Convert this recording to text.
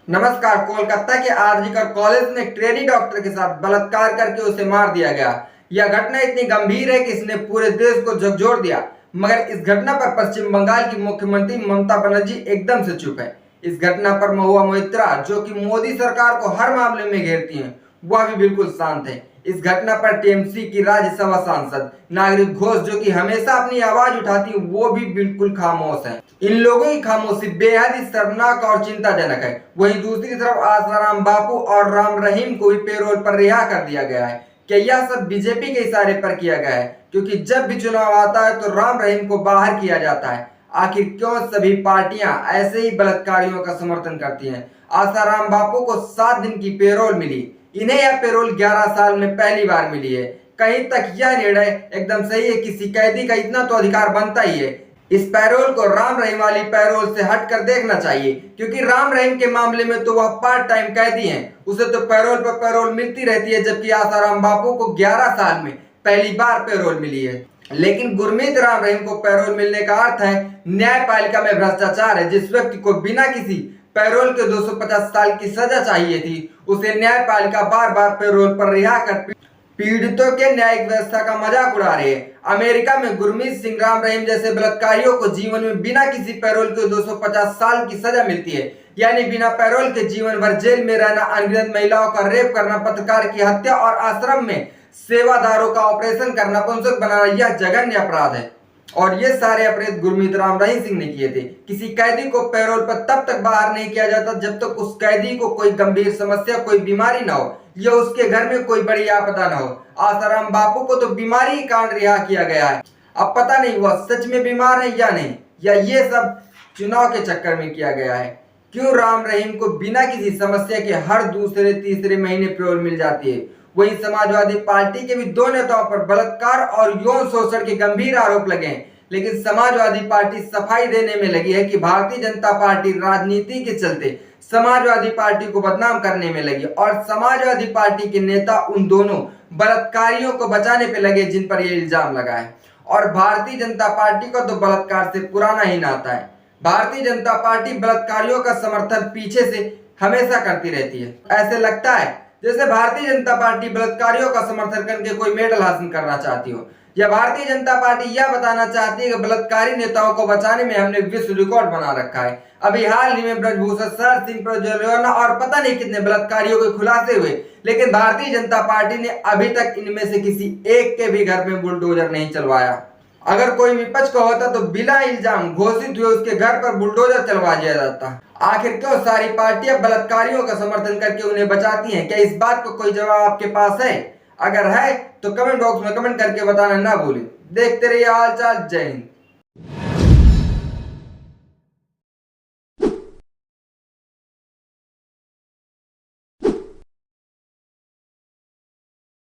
नमस्कार। कोलकाता के आरजीकर कॉलेज में एक ट्रेनी डॉक्टर के साथ बलात्कार करके उसे मार दिया गया। यह घटना इतनी गंभीर है कि इसने पूरे देश को झकझोर दिया। मगर इस घटना पर पश्चिम बंगाल की मुख्यमंत्री ममता बनर्जी एकदम से चुप है। इस घटना पर महुआ मोइत्रा, जो कि मोदी सरकार को हर मामले में घेरती हैं, वह भी बिल्कुल शांत है। इस घटना पर टीएमसी की राज्यसभा सांसद नागरिक घोष, जो कि हमेशा अपनी आवाज उठाती हैं, वो भी बिल्कुल खामोश हैं। इन लोगों की खामोशी बेहद ही शर्मनाक और चिंताजनक है। वहीं दूसरी तरफ आसाराम बापू और राम रहीम को भी पेरोल पर रिहा कर दिया गया है। क्या यह सब बीजेपी के इशारे पर किया गया है? क्योंकि जब भी चुनाव आता है तो राम रहीम को बाहर किया जाता है। आखिर क्यों सभी पार्टियां ऐसे ही बलात्कारियों का समर्थन करती हैं? आसाराम बापू को 7 दिन की पेरोल मिली। इन्हें यह पेरोल 11 साल में पहली बार मिली है। कहीं तक यह निर्णय एकदम सही है। किसी कैदी का इतना तो अधिकार बनता ही है। इस पैरोल को राम रहीम वाली पैरोल से हटकर देखना चाहिए, क्योंकि राम रहीम के मामले में तो वह पार्ट टाइम कैदी हैं, उसे तो पैरोल पर पैरोल मिलती रहती है, जबकि आसाराम बापू को 11 साल में पहली बार पैरोल मिली है। लेकिन गुरमीत राम रहीम को पैरोल मिलने का अर्थ है न्यायपालिका में भ्रष्टाचार है। जिस व्यक्ति को बिना किसी पैरोल के 250 साल की सजा चाहिए थी, उसे न्यायपालिका बार बार पैरोल पर रिहा कर पीड़ितों के न्यायिक व्यवस्था का मजाक उड़ा रहे हैं। अमेरिका में गुरमीत सिंह, राम रहीम जैसे बलात्कारियों को जीवन में बिना किसी पैरोल के 250 साल की सजा मिलती है, यानी बिना पैरोल के जीवन भर जेल में रहना, अनगिनत महिलाओं का रेप करना, पत्रकार की हत्या और आश्रम में सेवादारों का ऑपरेशन करना, पुंसक बनाना, यह जघन्य अपराध है। और ये सारे अपराध गुरमीत राम रहीम सिंह ने किए थे। किसी कैदी को पैरोल पर तब तक बाहर नहीं किया जाता जब तक उस कैदी को कोई गंभीर समस्या, कोई बीमारी ना हो या उसके घर में कोई बड़ी आपदा ना हो। आसाराम बापू को तो बीमारी के कारण रिहा किया गया है। अब पता नहीं वह सच में बीमार है या नहीं, या ये सब चुनाव के चक्कर में किया गया है। क्यों राम रहीम को बिना किसी समस्या के हर दूसरे तीसरे महीने पेरोल मिल जाती है? वहीं समाजवादी पार्टी के भी 2 नेताओं पर बलात्कार और यौन शोषण के गंभीर आरोप लगे हैं, लेकिन समाजवादी पार्टी सफाई देने में लगी है कि भारतीय जनता पार्टी राजनीति के चलते समाजवादी पार्टी को बदनाम करने में लगी, और समाजवादी पार्टी के नेता उन दोनों बलात्कारियों को बचाने पे लगे जिन पर यह इल्जाम लगा है। और भारतीय जनता पार्टी को तो बलात्कार से पुराना ही नाता है। भारतीय जनता पार्टी बलात्कारियों का समर्थन पीछे से हमेशा करती रहती है। ऐसे लगता है जैसे भारतीय जनता पार्टी बलात्कारियों का समर्थन करके कोई मेडल हासिल करना चाहती हो, या भारतीय जनता पार्टी यह बताना चाहती है कि बलात्कारी नेताओं को बचाने में हमने विश्व रिकॉर्ड बना रखा है। अभी हाल ही में ब्रजभूषण शरद सिंह, प्रज्वल और पता नहीं कितने बलात्कारियों के खुलासे हुए, लेकिन भारतीय जनता पार्टी ने अभी तक इनमें से किसी एक के भी घर में बुलडोजर नहीं चलवाया। अगर कोई विपक्ष का होता तो बिना इल्जाम घोषित हुए उसके घर पर बुलडोजर चलवा दिया जाता। आखिर क्यों सारी पार्टियां बलात्कारियों का समर्थन करके उन्हें बचाती हैं? क्या इस बात को कोई जवाब आपके पास है? अगर है तो कमेंट बॉक्स में कमेंट करके बताना ना भूलें। देखते रहिए हालचाल। जय हिंद।